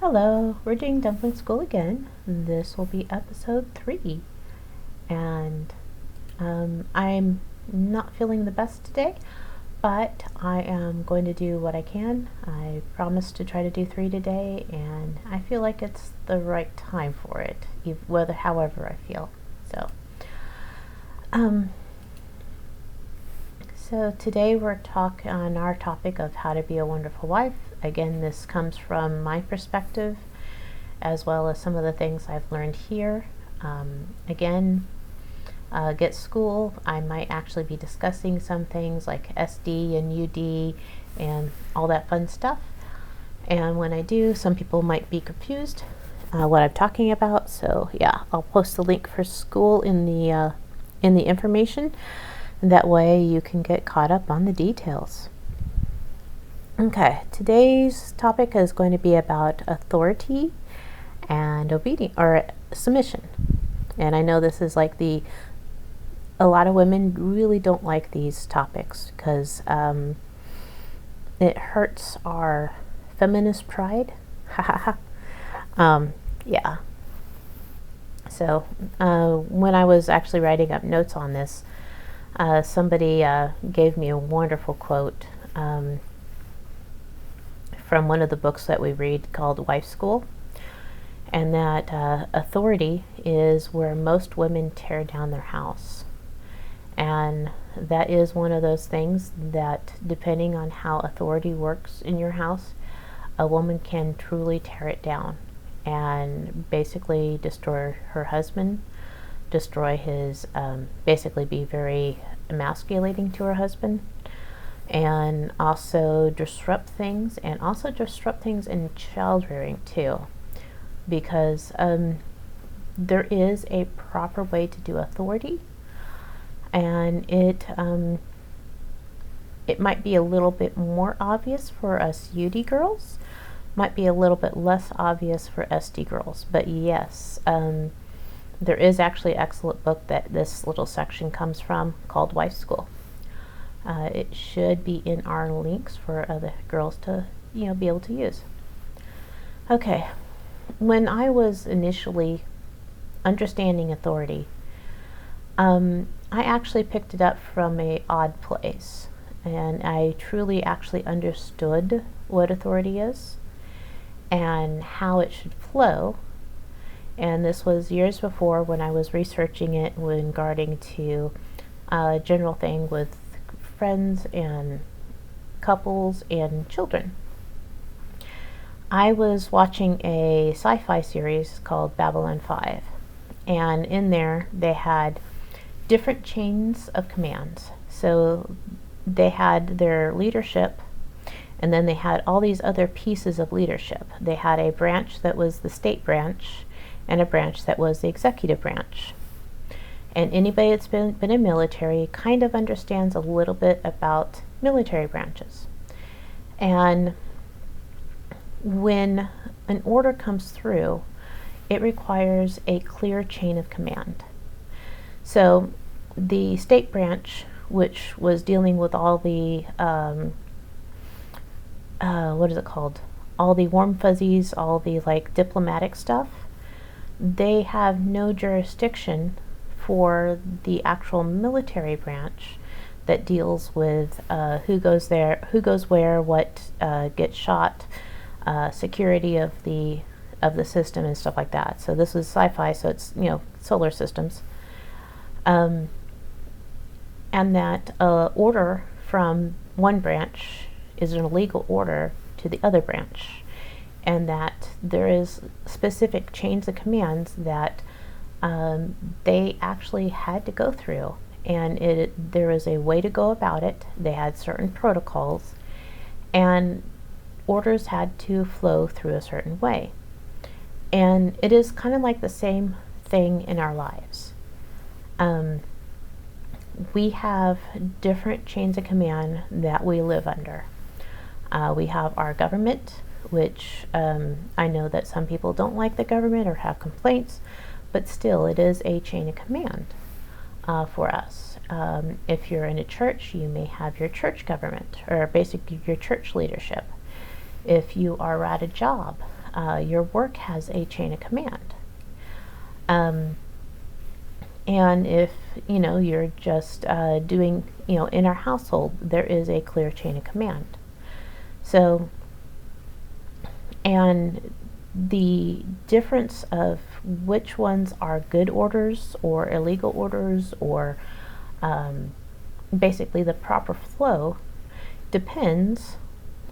Hello, we're doing Dumpling School again. This will be episode 3. And I'm not feeling the best today, but I am going to do what I can. I promised to try to do 3 today, and I feel like it's the right time for it, however I feel. Um, so today we're talking on our topic of how to be a wonderful wife. Again, this comes from my perspective as well as some of the things I've learned here. Get School, I might actually be discussing some things like SD and UD and all that fun stuff. And when I do, some people might be confused what I'm talking about. So yeah, I'll post the link for school in the information. That way you can get caught up on the details. Okay, today's topic is going to be about authority and obedience or submission. And I know this is like a lot of women really don't like these topics because it hurts our feminist pride. Yeah. So when I was actually writing up notes on this, somebody gave me a wonderful quote from one of the books that we read called Wife School, and that authority is where most women tear down their house. And that is one of those things that, depending on how authority works in your house, a woman can truly tear it down and basically destroy her husband, destroy his, basically be very emasculating to her husband, and also disrupt things, and also disrupt things in child rearing too, because there is a proper way to do authority, and it might be a little bit more obvious for us UD girls, might be a little bit less obvious for SD girls, but yes, there is actually an excellent book that this little section comes from called Wife School. It should be in our links for other girls to be able to use. Okay, when I was initially understanding authority, I actually picked it up from a odd place, and I truly actually understood what authority is and how it should flow. And this was years before when I was researching it regarding to a general thing with friends and couples and children. I was watching a sci-fi series called Babylon 5, and in there they had different chains of commands. So they had their leadership, and then they had all these other pieces of leadership. They had a branch that was the state branch and a branch that was the executive branch. And anybody that's been in military kind of understands a little bit about military branches. And when an order comes through, it requires a clear chain of command. So the state branch, which was dealing with all the, what is it called? All the warm fuzzies, all the like diplomatic stuff, they have no jurisdiction for the actual military branch that deals with who goes there, who goes where, what gets shot, security of the system and stuff like that. So this is sci-fi, so it's solar systems, and that order from one branch is an illegal order to the other branch, and that there is specific chains of commands that they actually had to go through, and there was a way to go about it. They had certain protocols, and orders had to flow through a certain way. And it is kind of like the same thing in our lives. We have different chains of command that we live under. We have our government, which I know that some people don't like the government or have complaints, but still it is a chain of command for us. If you're in a church, you may have your church government, or basically your church leadership. If you are at a job, your work has a chain of command. And if, you're just doing, in our household, there is a clear chain of command. So, and the difference of which ones are good orders or illegal orders, or basically the proper flow, depends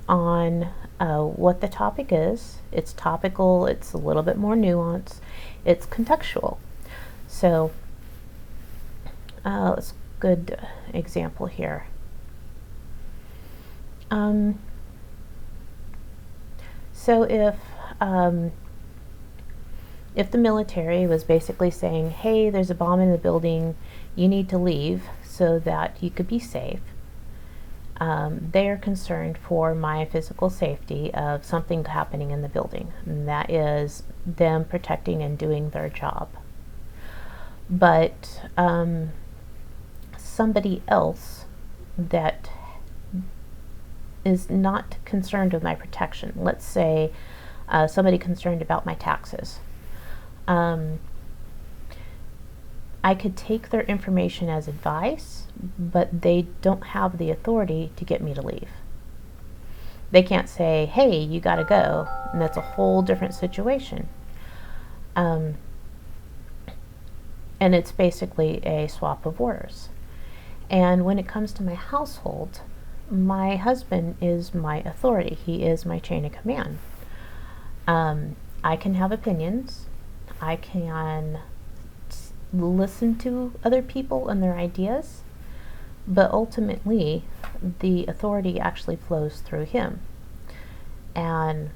on what the topic is. It's topical, it's a little bit more nuanced, it's contextual. So, let's good example here. So if the military was basically saying, hey, there's a bomb in the building, you need to leave so that you could be safe, they are concerned for my physical safety of something happening in the building. And that is them protecting and doing their job. But somebody else that is not concerned with my protection, let's say somebody concerned about my taxes, I could take their information as advice, but they don't have the authority to get me to leave. They can't say, hey, you gotta go, and that's a whole different situation. And it's basically a swap of orders. And when it comes to my household, my husband is my authority. He is my chain of command. I can have opinions. I can listen to other people and their ideas, but ultimately the authority actually flows through him. And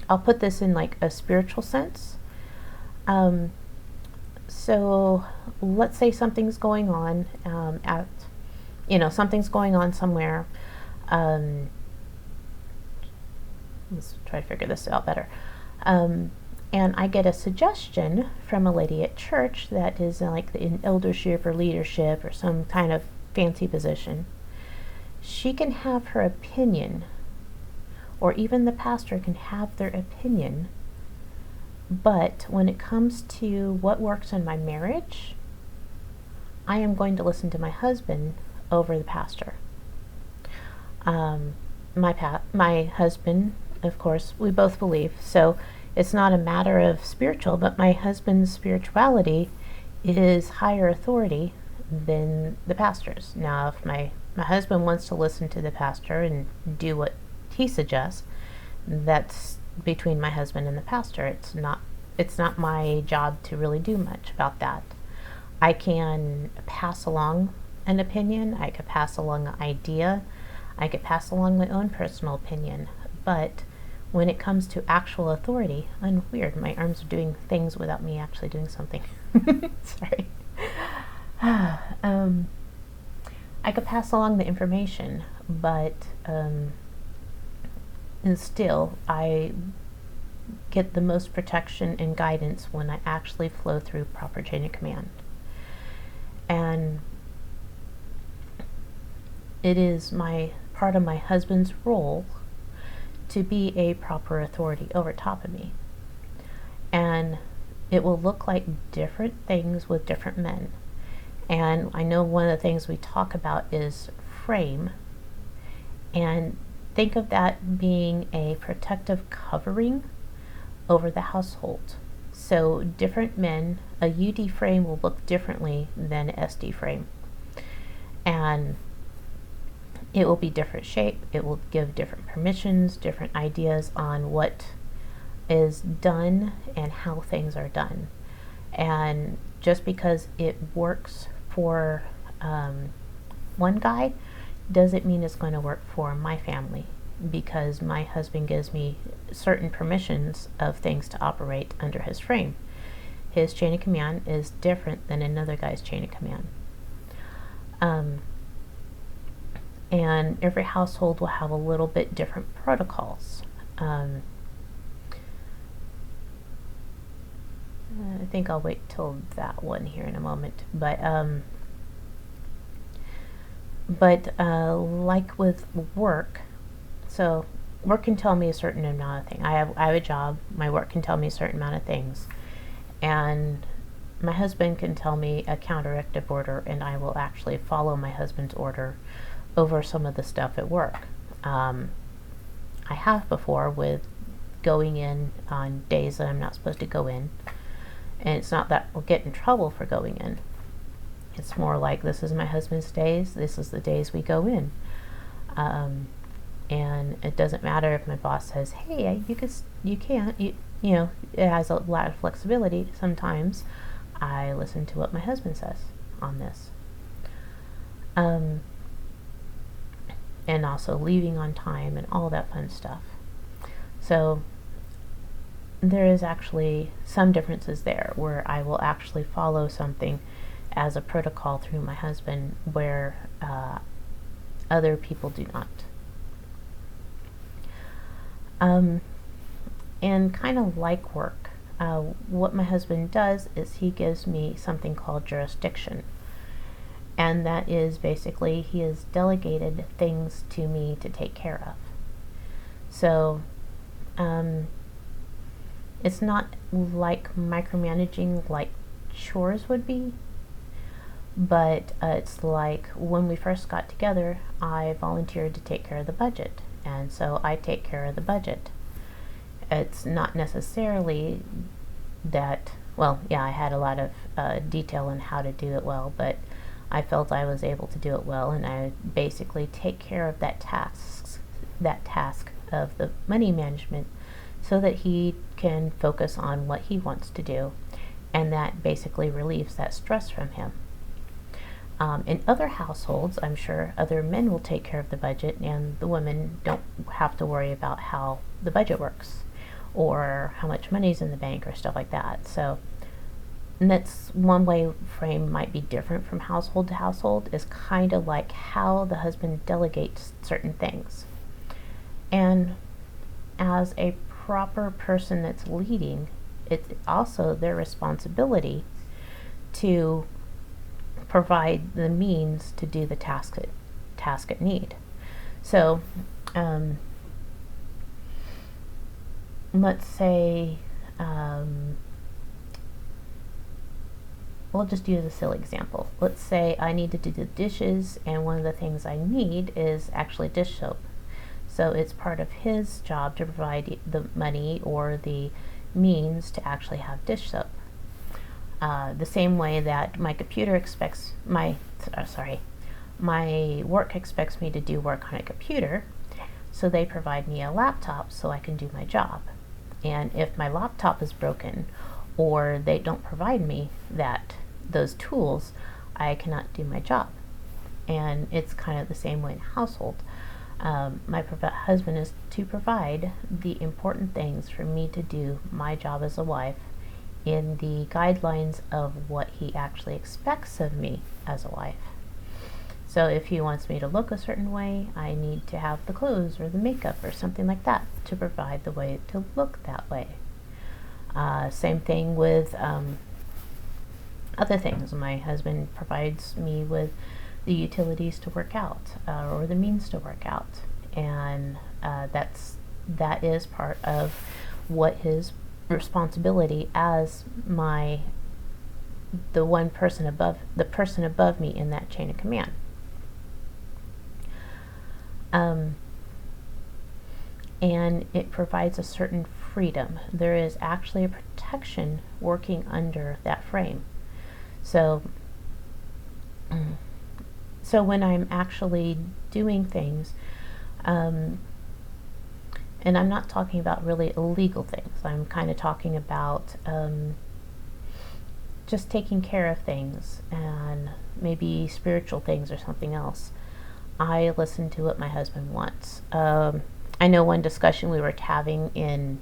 I'll put this in like a spiritual sense. So let's say something's going on something's going on somewhere. Let's try to figure this out better. And I get a suggestion from a lady at church that is like in eldership or leadership or some kind of fancy position. She can have her opinion, or even the pastor can have their opinion, but when it comes to what works in my marriage, I am going to listen to my husband over the pastor. My husband, of course, we both believe, so it's not a matter of spiritual, but my husband's spirituality is higher authority than the pastor's. Now, if my husband wants to listen to the pastor and do what he suggests, that's between my husband and the pastor. It's not my job to really do much about that. I can pass along an opinion, I could pass along an idea, I could pass along my own personal opinion, but when it comes to actual authority, I'm weird. My arms are doing things without me actually doing something. Sorry. I could pass along the information, but and still, I get the most protection and guidance when I actually flow through proper chain of command. And it is part of my husband's role to be a proper authority over top of me. And it will look like different things with different men. And I know one of the things we talk about is frame. And think of that being a protective covering over the household. So different men, a UD frame will look differently than an SD frame. And it will be different shape, it will give different permissions, different ideas on what is done and how things are done. And just because it works for one guy doesn't mean it's going to work for my family, because my husband gives me certain permissions of things to operate under his frame. His chain of command is different than another guy's chain of command. And every household will have a little bit different protocols. I think I'll wait till that one here in a moment. But like with work, so work can tell me a certain amount of things. I have a job. My work can tell me a certain amount of things, and my husband can tell me a counteractive order, and I will actually follow my husband's order over some of the stuff at work. I have before with going in on days that I'm not supposed to go in, and it's not that we'll get in trouble for going in. It's more like, this is my husband's days, this is the days we go in. And it doesn't matter if my boss says, hey, you can't, you know, it has a lot of flexibility. Sometimes I listen to what my husband says on this. And also leaving on time and all that fun stuff. So there is actually some differences there where I will actually follow something as a protocol through my husband, where other people do not. And kind of like work, what my husband does is he gives me something called jurisdiction. And that is basically, he has delegated things to me to take care of. So it's not like micromanaging like chores would be, but it's like when we first got together, I volunteered to take care of the budget, and so I take care of the budget. It's not necessarily that, well, yeah, I had a lot of detail on how to do it well, but I felt I was able to do it well, and I basically take care of that task of the money management, so that he can focus on what he wants to do, and that basically relieves that stress from him. In other households, I'm sure other men will take care of the budget, and the women don't have to worry about how the budget works or how much money's in the bank or stuff like that. So, and that's one way frame might be different from household to household, is kind of like how the husband delegates certain things. And as a proper person that's leading, it's also their responsibility to provide the means to do the task at need. So let's say we'll just use a silly example. Let's say I need to do the dishes, and one of the things I need is actually dish soap. So it's part of his job to provide the money or the means to actually have dish soap. The same way that my computer expects my work expects me to do work on a computer, so they provide me a laptop so I can do my job. And if my laptop is broken, or they don't provide me those tools, I cannot do my job. And it's kind of the same way in household. My husband is to provide the important things for me to do my job as a wife, in the guidelines of what he actually expects of me as a wife. So if he wants me to look a certain way, I need to have the clothes or the makeup or something like that to provide the way to look that way. Same thing with other things. My husband provides me with the utilities to work out, or the means to work out, and that is part of what his responsibility as the person above me in that chain of command. And it provides a certain freedom. There is actually a protection working under that frame. So when I'm actually doing things, and I'm not talking about really illegal things, I'm kind of talking about just taking care of things, and maybe spiritual things or something else. I listen to what my husband wants. I know one discussion we were having in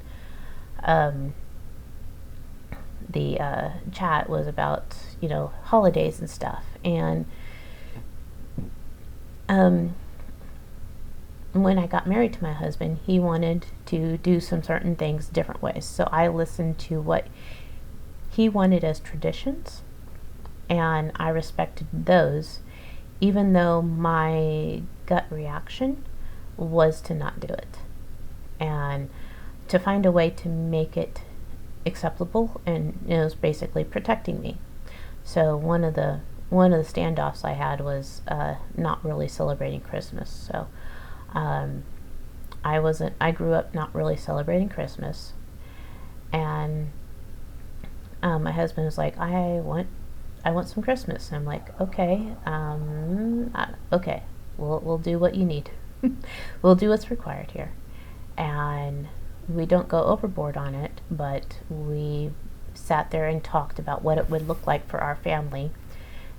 the chat was about, holidays and stuff. And when I got married to my husband, he wanted to do some certain things different ways. So I listened to what he wanted as traditions, and I respected those, even though my gut reaction was to not do it. and to find a way to make it acceptable, and it was basically protecting me. So one of the standoffs I had was not really celebrating Christmas. So um, I grew up not really celebrating Christmas, and my husband was like, I want some Christmas. And I'm like, okay, okay, we'll do what you need. We'll do what's required here. And we don't go overboard on it, but we sat there and talked about what it would look like for our family,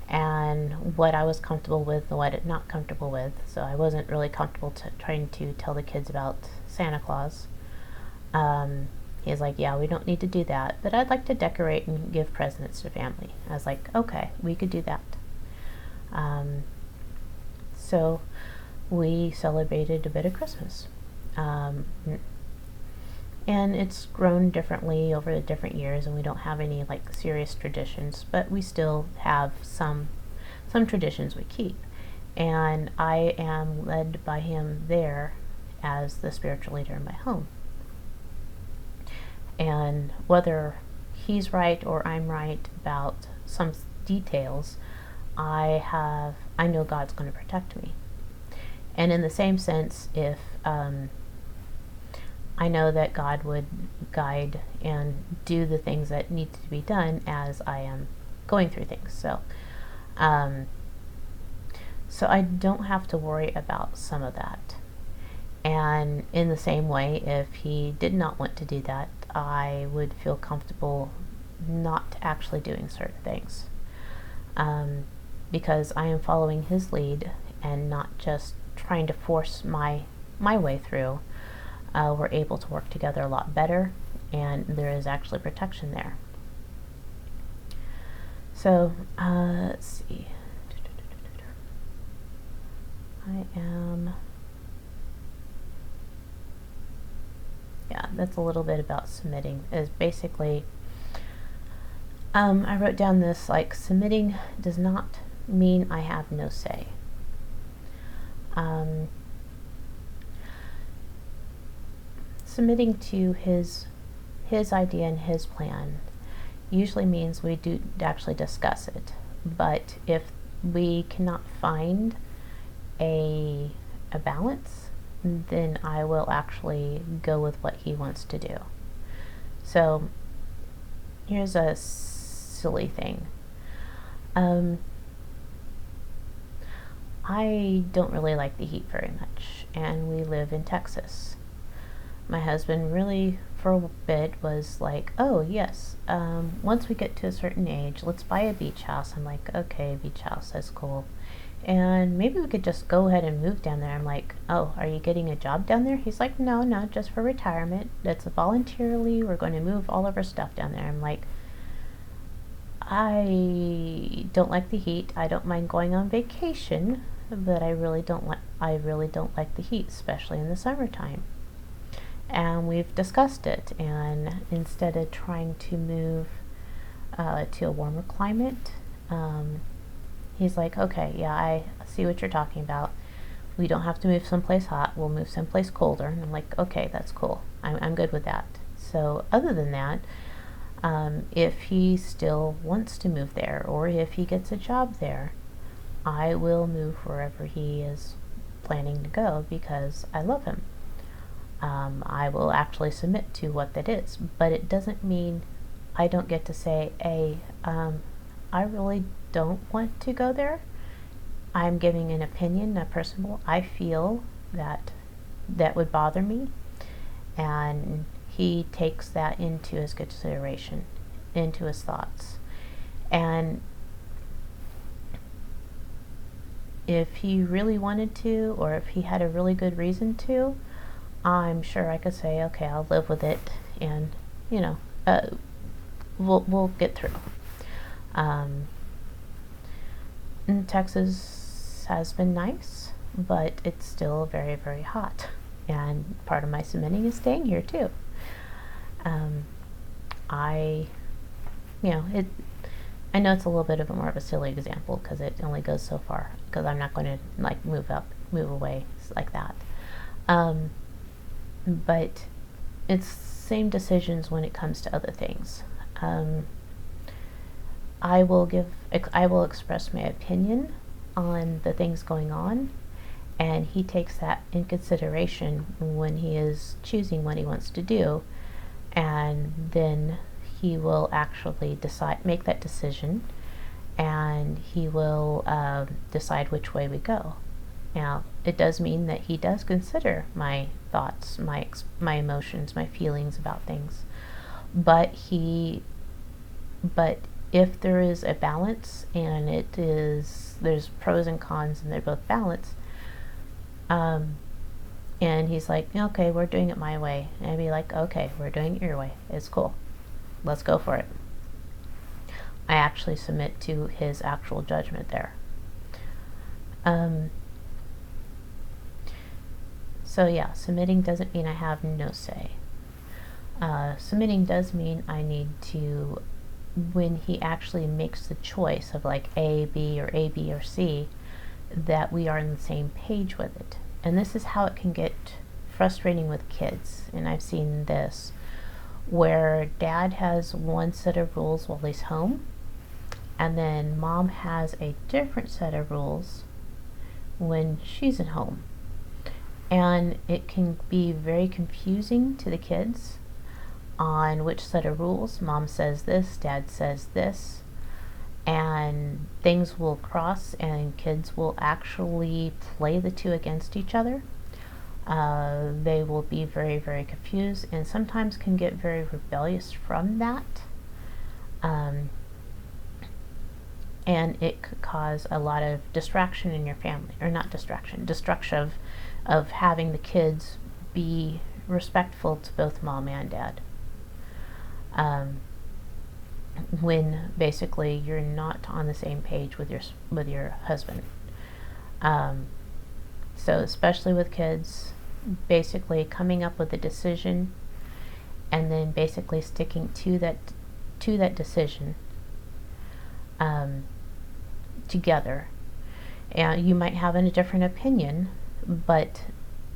and what I was comfortable with and what I'm not comfortable with. So I wasn't really comfortable trying to tell the kids about Santa Claus. He's like, yeah, we don't need to do that, but I'd like to decorate and give presents to family. I was like, okay, we could do that. So we celebrated a bit of Christmas. Um, and it's grown differently over the different years, and we don't have any like serious traditions, but we still have some traditions we keep. And I am led by him there as the spiritual leader in my home. And whether he's right or I'm right about some details, I know God's going to protect me. And in the same sense, if I know that God would guide and do the things that need to be done as I am going through things. So I don't have to worry about some of that. And in the same way, if he did not want to do that, I would feel comfortable not actually doing certain things, because I am following his lead and not just trying to force my way through. We're able to work together a lot better, and there is actually protection there. So let's see. That's a little bit about submitting. Is basically, I wrote down this, like, submitting does not mean I have no say. Submitting to his idea and his plan usually means we do actually discuss it. But if we cannot find a balance, then I will actually go with what he wants to do. So here's a silly thing. I don't really like the heat very much, and we live in Texas. My husband really, for a bit, was like, oh yes, once we get to a certain age, let's buy a beach house. I'm like, okay, beach house, that's cool. And maybe we could just go ahead and move down there. I'm like, oh, are you getting a job down there? He's like, no, just for retirement. That's voluntarily. We're going to move all of our stuff down there. I'm like, I don't like the heat. I don't mind going on vacation, but I really don't like the heat, especially in the summertime. And we've discussed it, and instead of trying to move to a warmer climate, he's like, okay, yeah, I see what you're talking about. We don't have to move someplace hot. We'll move someplace colder. And I'm like, okay, that's cool. I'm good with that. So other than that, if he still wants to move there, or if he gets a job there, I will move wherever he is planning to go, because I love him. I will actually submit to what that is. But it doesn't mean I don't get to say, hey, I really don't want to go there. I'm giving an opinion, a personal. I feel that would bother me, and he takes that into his consideration, into his thoughts. And if he really wanted to, or if he had a really good reason to, I'm sure I could say, okay, I'll live with it, and we'll get through. And Texas has been nice, but it's still very, very hot. And part of my submitting is staying here too. I know it's a little bit of more of a silly example, because it only goes so far, because I'm not going to like move away like that. but it's same decisions when it comes to other things. Um, I will express my opinion on the things going on, and he takes that in consideration when he is choosing what he wants to do, and then he will actually make that decision, and he will decide which way we go. Now, it does mean that he does consider my thoughts, my emotions, my feelings about things, but but if there is a balance and there's pros and cons and they're both balanced, and he's like, okay, we're doing it my way, and I'd be like, okay, we're doing it your way, it's cool, let's go for it. I actually submit to his actual judgment there. So yeah, submitting doesn't mean I have no say. Submitting does mean I need to, when he actually makes the choice of like A, B, or C, that we are on the same page with it. And this is how it can get frustrating with kids. And I've seen this, where dad has one set of rules while he's home, and then mom has a different set of rules when she's at home. And it can be very confusing to the kids on which set of rules. Mom says this, dad says this, and things will cross and kids will actually play the two against each other. They will be very, very confused and sometimes can get very rebellious from that. And it could cause a lot of distraction in your family, or not distraction, destruction of having the kids be respectful to both mom and dad. When basically you're not on the same page with your husband. So especially with kids, basically coming up with a decision and then basically sticking to that decision together. And you might have a different opinion, but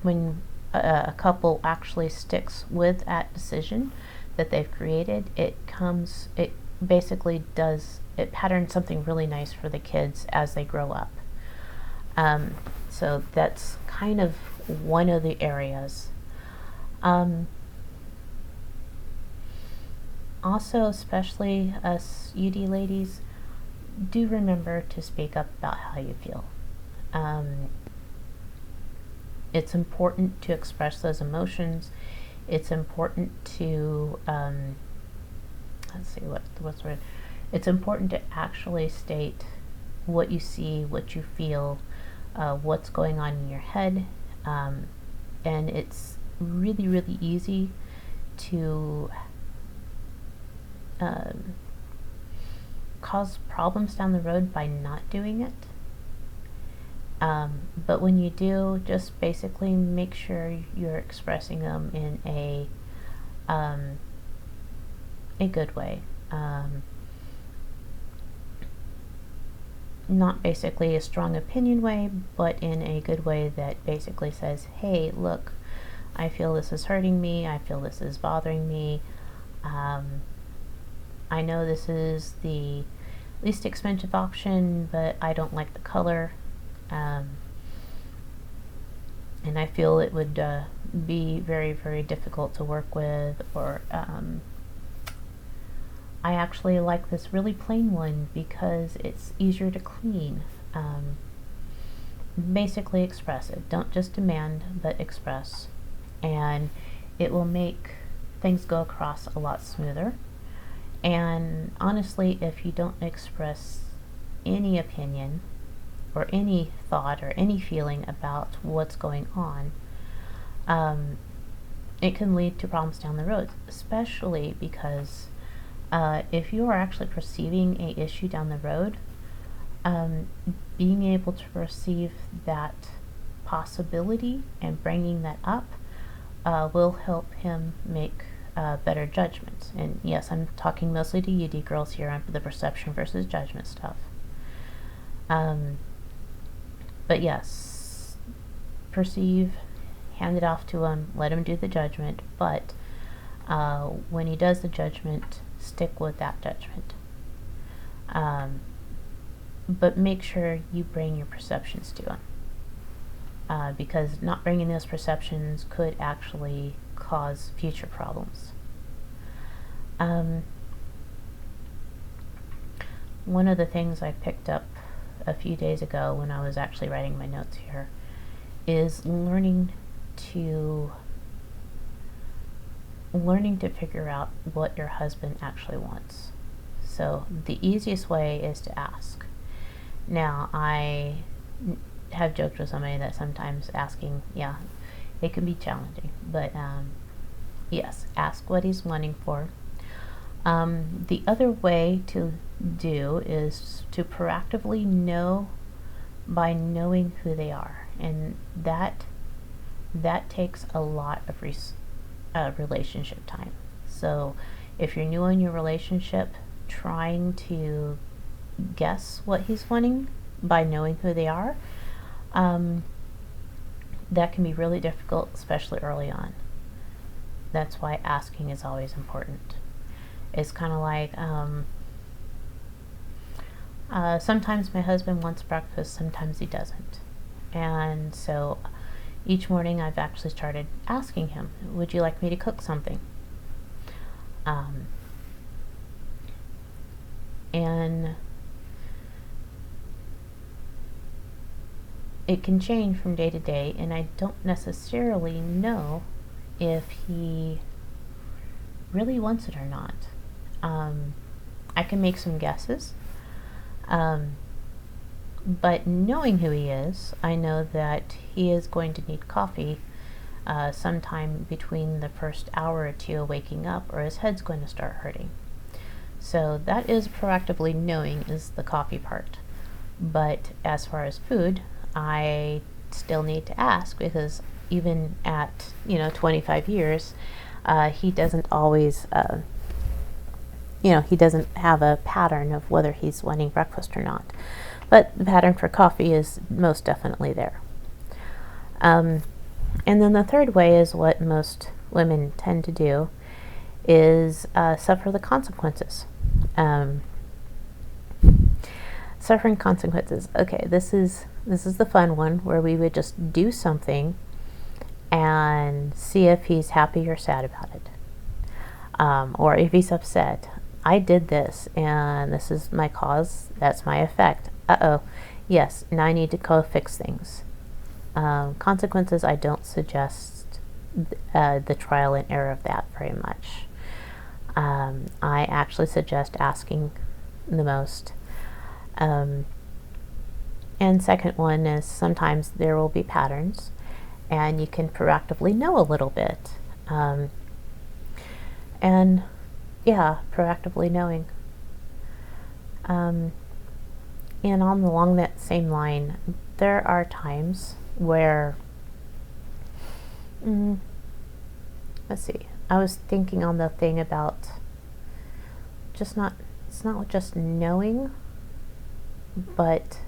when a couple actually sticks with that decision that they've created, it basically patterns something really nice for the kids as they grow up. So that's kind of one of the areas. Also, especially us UD ladies, do remember to speak up about how you feel. It's important to express those emotions. It's important to let's see what's right. It's important to actually state what you see, what you feel, what's going on in your head, and it's really, really easy to cause problems down the road by not doing it. But when you do, just basically make sure you're expressing them in a good way. Not basically a strong opinion way, but in a good way that basically says, hey, look, I feel this is hurting me, I feel this is bothering me. I know this is the least expensive option, but I don't like the color. And I feel it would be very, very difficult to work with, or I actually like this really plain one because it's easier to clean. Basically express it. Don't just demand, but express. And it will make things go across a lot smoother. And honestly, if you don't express any opinion or any thought or any feeling about what's going on, it can lead to problems down the road, especially because if you are actually perceiving a issue down the road, being able to perceive that possibility and bringing that up will help him make better judgments. And yes, I'm talking mostly to UD girls here on the perception versus judgment stuff. But yes, perceive, hand it off to him, let him do the judgment, but when he does the judgment, stick with that judgment. But make sure you bring your perceptions to him, because not bringing those perceptions could actually cause future problems. One of the things I picked up a few days ago when I was actually writing my notes here is learning to figure out what your husband actually wants. So the easiest way is to ask. Now, I have joked with somebody that sometimes asking, it can be challenging, but yes, ask what he's wanting for. The other way to do is to proactively know by knowing who they are, and that takes a lot of relationship time. So if you're new in your relationship, trying to guess what he's wanting by knowing who they are, that can be really difficult, especially early on. That's why asking is always important. It's kind of like sometimes my husband wants breakfast, sometimes he doesn't. And so each morning I've actually started asking him, would you like me to cook something? And it can change from day to day, and I don't necessarily know if he really wants it or not. I can make some guesses, but knowing who he is, I know that he is going to need coffee sometime between the first hour or two of waking up, or his head's going to start hurting. So that is proactively knowing, is the coffee part. But as far as food, I still need to ask, because even at 25 years, he doesn't always he doesn't have a pattern of whether he's wanting breakfast or not. But the pattern for coffee is most definitely there. And then the third way is what most women tend to do, is suffer the consequences. Suffering consequences. Okay, this is the fun one, where we would just do something and see if he's happy or sad about it, or if he's upset. I did this, and this is my cause, that's my effect. Yes, now I need to go fix things. Consequences, I don't suggest the trial and error of that very much. I actually suggest asking the most. And second one is, sometimes there will be patterns, and you can proactively know a little bit. Proactively knowing. And along that same line, there are times where, let's see, I was thinking on the thing about it's not just knowing, but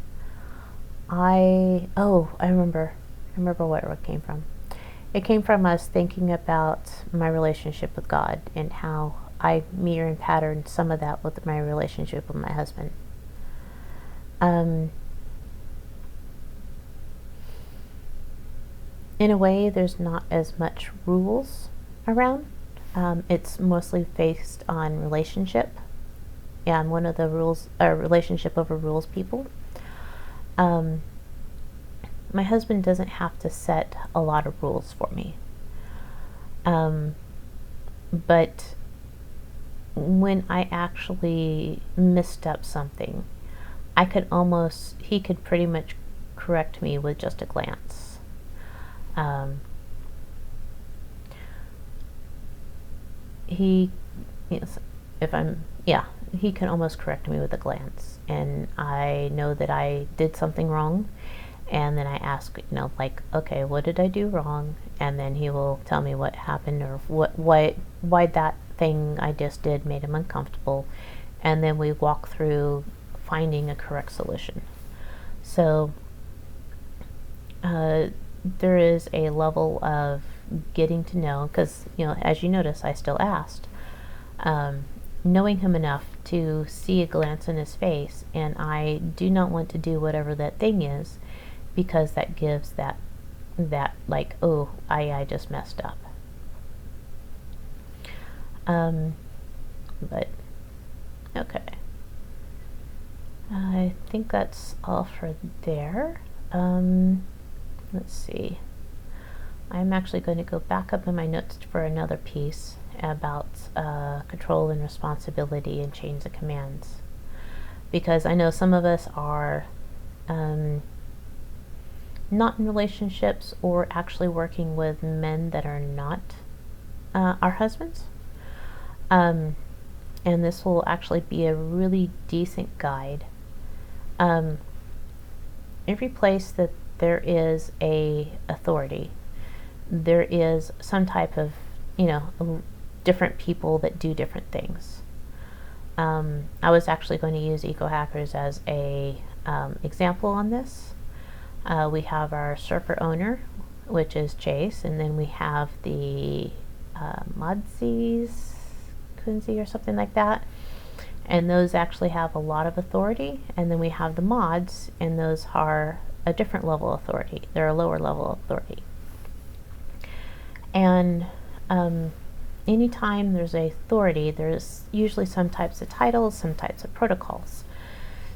I remember where it came from. It came from us thinking about my relationship with God, and how I mirror and pattern some of that with my relationship with my husband. In a way, there's not as much rules around. It's mostly based on relationship. Yeah, I'm one of the relationship over rules people. My husband doesn't have to set a lot of rules for me. But when I actually misstep something, he could pretty much correct me with just a glance. He can almost correct me with a glance, and I know that I did something wrong, and then I ask, okay, what did I do wrong? And then he will tell me what happened, or why that thing I just did made him uncomfortable, and then we walk through finding a correct solution. So there is a level of getting to know, because, as you notice, I still asked, knowing him enough to see a glance in his face, and I do not want to do whatever that thing is, because that gives that like, oh, I just messed up. But okay, I think that's all for there. Let's see, I'm actually going to go back up in my notes for another piece about control and responsibility and chains of commands, because I know some of us are not in relationships or actually working with men that are not our husbands. And this will actually be a really decent guide. Every place that there is a authority, there is some type of, different people that do different things. I was actually going to use eco hackers as a example on this. We have our surfer owner, which is Chase, and then we have the Modsies, Kunzi or something like that, and those actually have a lot of authority. And then we have the mods, and those are a different level of authority. They're a lower level of authority. And anytime there's a authority, there's usually some types of titles, some types of protocols.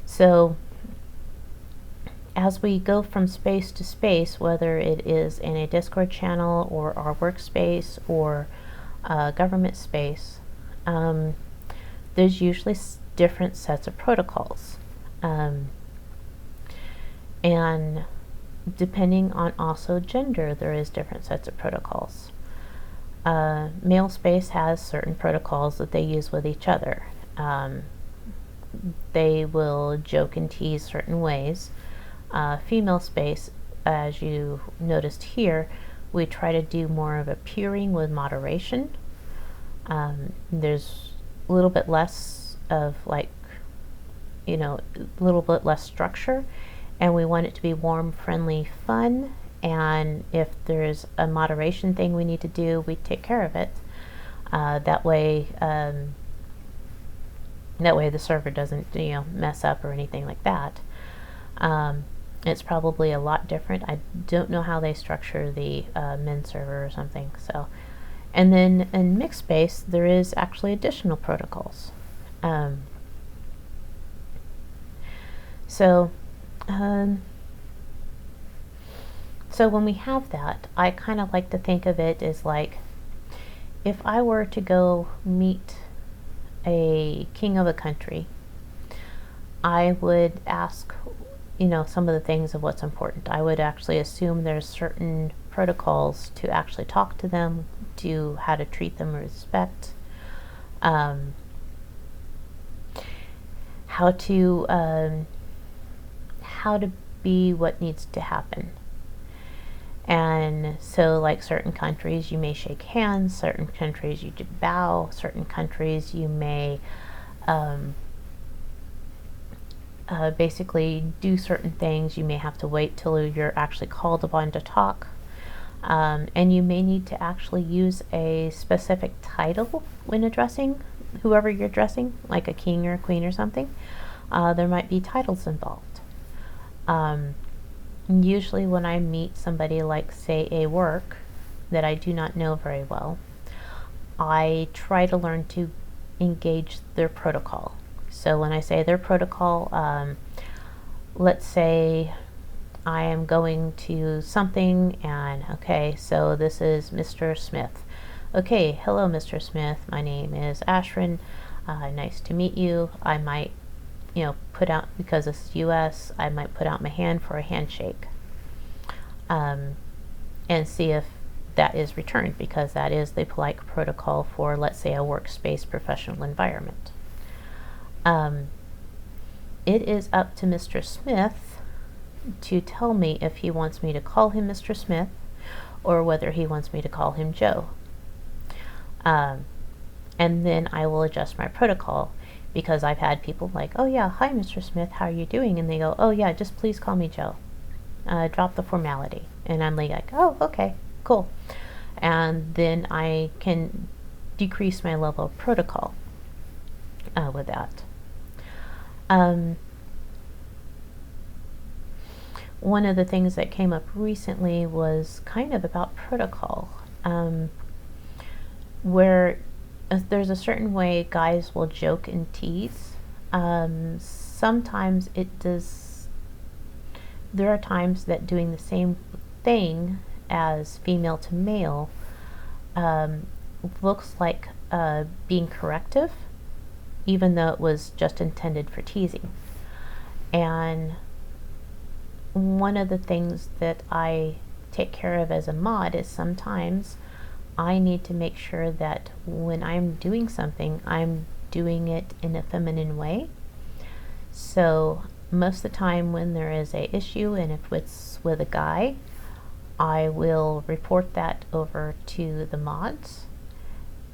So as we go from space to space, whether it is in a Discord channel or our workspace or government space, there's usually different sets of protocols. And depending on also gender, there is different sets of protocols. Male space has certain protocols that they use with each other. They will joke and tease certain ways. Female space, as you noticed here, we try to do more of a peering with moderation. There's a little bit less of a little bit less structure, and we want it to be warm, friendly, fun. And if there's a moderation thing we need to do, we take care of it. That way the server doesn't mess up or anything like that. It's probably a lot different. I don't know how they structure the men's server or something. So, and then in mixed space, there is actually additional protocols. So when we have that, I kind of like to think of it as like, if I were to go meet a king of a country, I would ask, some of the things of what's important. I would actually assume there's certain protocols to actually talk to them, to how to treat them with respect, how to be what needs to happen. And so, like, certain countries you may shake hands, certain countries you bow, certain countries you may basically do certain things. You may have to wait till you're actually called upon to talk, and you may need to actually use a specific title when addressing whoever you're addressing, like a king or a queen or something. There might be titles involved. Usually when I meet somebody like, say, a work that I do not know very well, I try to learn to engage their protocol. So when I say their protocol, let's say I am going to something, and okay, so this is Mr. Smith. Okay, hello Mr. Smith, my name is Ashrin, nice to meet you. I might put out, because this is US, I might put out my hand for a handshake, and see if that is returned, because that is the polite protocol for, let's say, a workspace professional environment. It is up to Mr. Smith to tell me if he wants me to call him Mr. Smith or whether he wants me to call him Joe. And then I will adjust my protocol, because I've had people like, oh yeah, hi Mr. Smith, how are you doing? And they go, oh yeah, just please call me Joe. drop the formality. And I'm like, oh, okay, cool. And then I can decrease my level of protocol with that. One of the things that came up recently was kind of about protocol, where there's a certain way guys will joke and tease. Sometimes it does. There are times that doing the same thing as female to male looks like being corrective, even though it was just intended for teasing. And one of the things that I take care of as a mod is sometimes I need to make sure that when I'm doing something, I'm doing it in a feminine way. So most of the time when there is a issue, and if it's with a guy, I will report that over to the mods,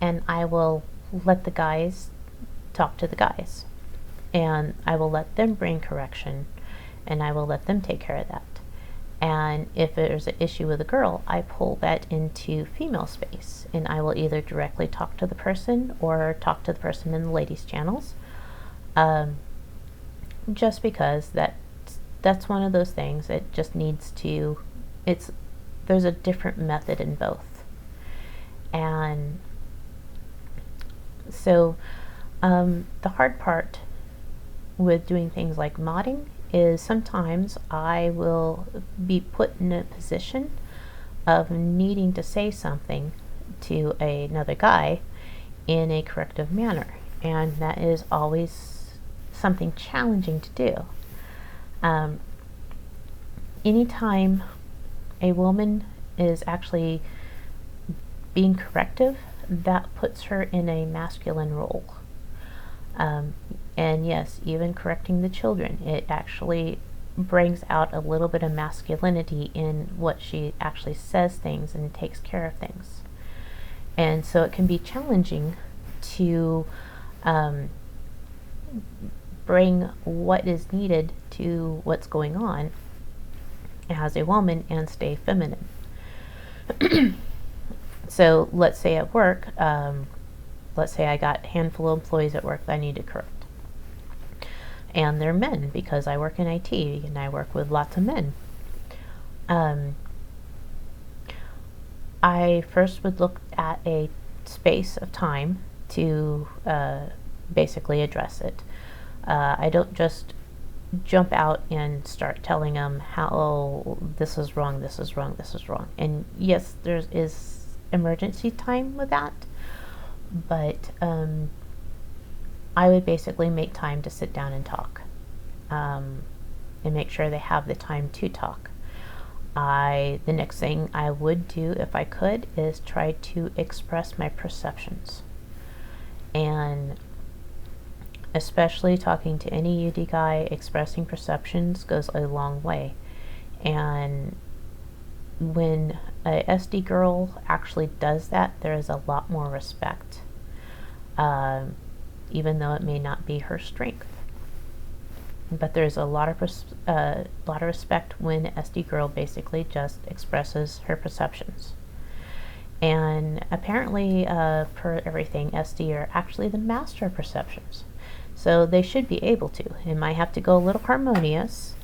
and I will let the guys talk to the guys, and I will let them bring correction, and I will let them take care of that. And if there's an issue with a girl, I pull that into female space, and I will either directly talk to the person or talk to the person in the ladies' channels, just because that's one of those things that just needs to, there's a different method in both. And so the hard part with doing things like modding is sometimes I will be put in a position of needing to say something to another guy in a corrective manner, and that is always something challenging to do. Anytime a woman is actually being corrective, that puts her in a masculine role. And yes, even correcting the children, it actually brings out a little bit of masculinity in what she actually says things and takes care of things. And so it can be challenging to bring what is needed to what's going on as a woman and stay feminine. So let's say at work, let's say I got a handful of employees at work that I need to correct. And they're men, because I work in IT and I work with lots of men. I first would look at a space of time to basically address it. I don't just jump out and start telling them how this is wrong, this is wrong, this is wrong. And yes, there is emergency time with that, but I would basically make time to sit down and talk, and make sure they have the time to talk. The next thing I would do, if I could, is try to express my perceptions. And especially talking to any UD guy, expressing perceptions goes a long way. And when a SD girl actually does that, there is a lot more respect, even though it may not be her strength. But there's a lot of respect when SD girl basically just expresses her perceptions. And apparently, per everything, SD are actually the master of perceptions. So they should be able to. It might have to go a little harmonious,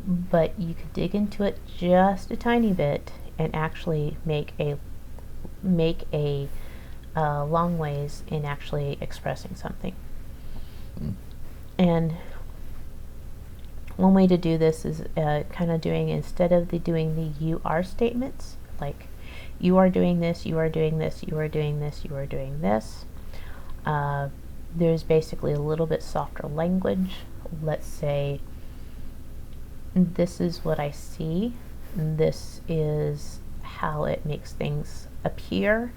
but you could dig into it just a tiny bit and actually make a long ways in actually expressing something. And one way to do this is kind of doing, instead of doing the you are statements, like you are doing this, you are doing this, you are doing this, you are doing this. There's basically a little bit softer language. Let's say, this is what I see. This is how it makes things appear.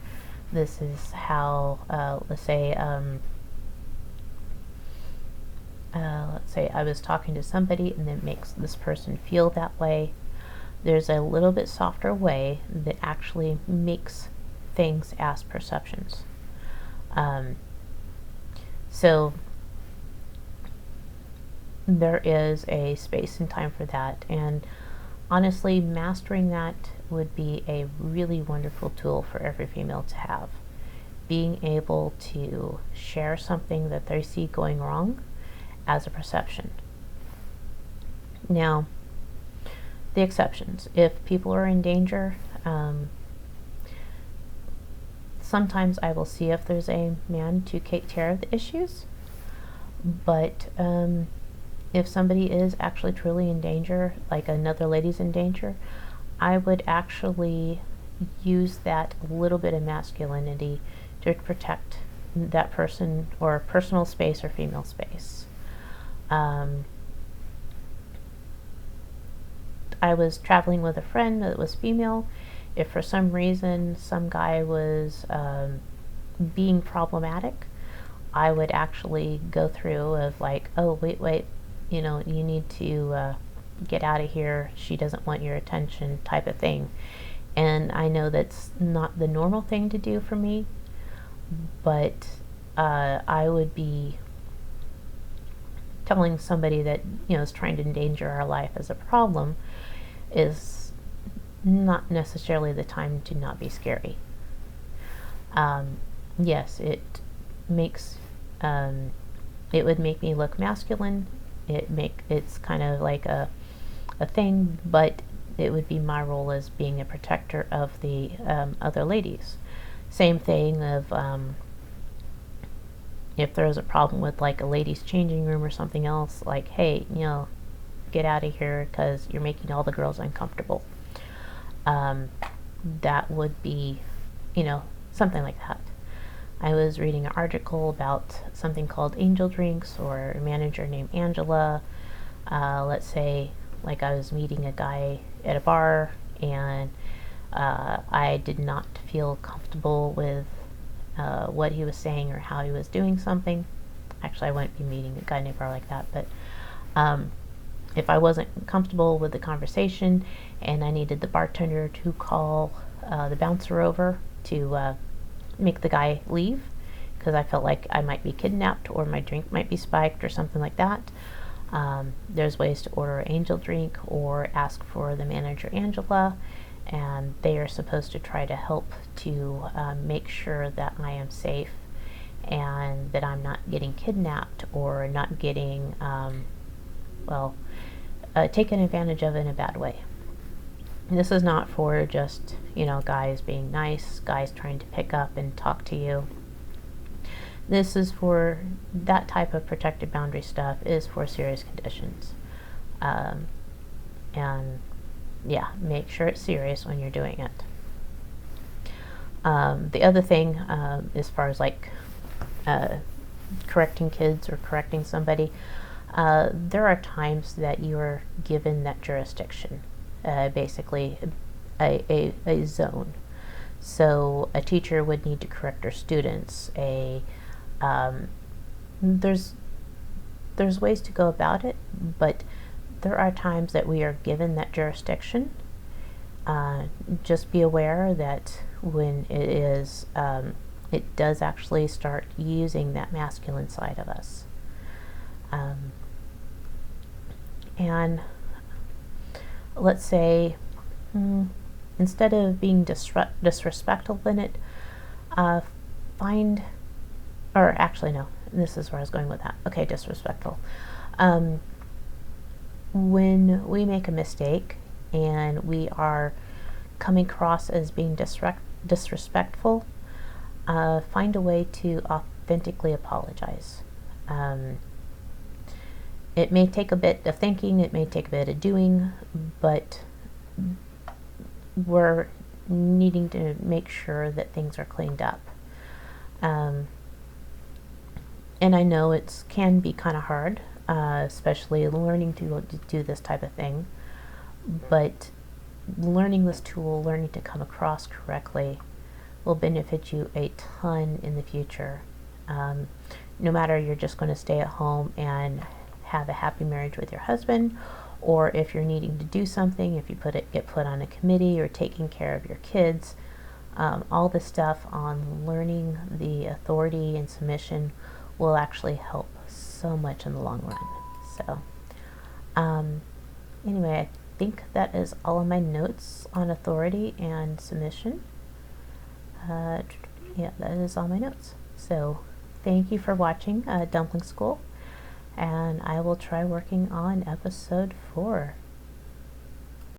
This is how, let's say I was talking to somebody and it makes this person feel that way. There's a little bit softer way that actually makes things as perceptions. So there is a space and time for that, and honestly, mastering that would be a really wonderful tool for every female to have. Being able to share something that they see going wrong as a perception. Now, the exceptions. If people are in danger, sometimes I will see if there's a man to take care of the issues. But if somebody is actually truly in danger, like another lady's in danger, I would actually use that little bit of masculinity to protect that person or personal space or female space. I was traveling with a friend that was female. If for some reason some guy was being problematic, I would actually go through of like, oh, wait, you need to get out of here. She doesn't want your attention, type of thing. And I know that's not the normal thing to do for me, but I would be telling somebody that is trying to endanger our life as a problem is not necessarily the time to not be scary. Yes, it makes it would make me look masculine. It's kind of like a thing, but it would be my role as being a protector of the other ladies. Same thing of if there's a problem with like a ladies' changing room or something else, like, hey, get out of here because you're making all the girls uncomfortable. That would be, something like that. I was reading an article about something called angel drinks, or a manager named Angela. Let's say, like, I was meeting a guy at a bar, and I did not feel comfortable with what he was saying or how he was doing something. Actually, I wouldn't be meeting a guy in a bar like that, but if I wasn't comfortable with the conversation and I needed the bartender to call the bouncer over to make the guy leave because I felt like I might be kidnapped or my drink might be spiked or something like that, there's ways to order an angel drink or ask for the manager Angela, and they are supposed to try to help to make sure that I am safe and that I'm not getting kidnapped or not getting taken advantage of in a bad way. And this is not for just, guys being nice, guys trying to pick up and talk to you. This is for that type of protected boundary stuff is for serious conditions. And yeah, make sure it's serious when you're doing it. The other thing, as far as like correcting kids or correcting somebody, there are times that you are given that jurisdiction, basically a zone. So a teacher would need to correct their students. There's ways to go about it, but there are times that we are given that jurisdiction. Just be aware that when it is, it does actually start using that masculine side of us. And let's say, instead of being disrespectful in it, this is where I was going with that. Okay, disrespectful. When we make a mistake and we are coming across as being disrespectful, find a way to authentically apologize. It may take a bit of thinking, it may take a bit of doing, but we're needing to make sure that things are cleaned up. And I know it can be kind of hard, especially learning to do this type of thing, but learning this tool, learning to come across correctly, will benefit you a ton in the future. No matter you're just going to stay at home and have a happy marriage with your husband, or if you're needing to do something, if you get put on a committee or taking care of your kids, all this stuff on learning the authority and submission will actually help so much in the long run. So anyway, think that is all of my notes on authority and submission. Yeah, that is all my notes. So thank you for watching Dumpling School, and I will try working on episode 4.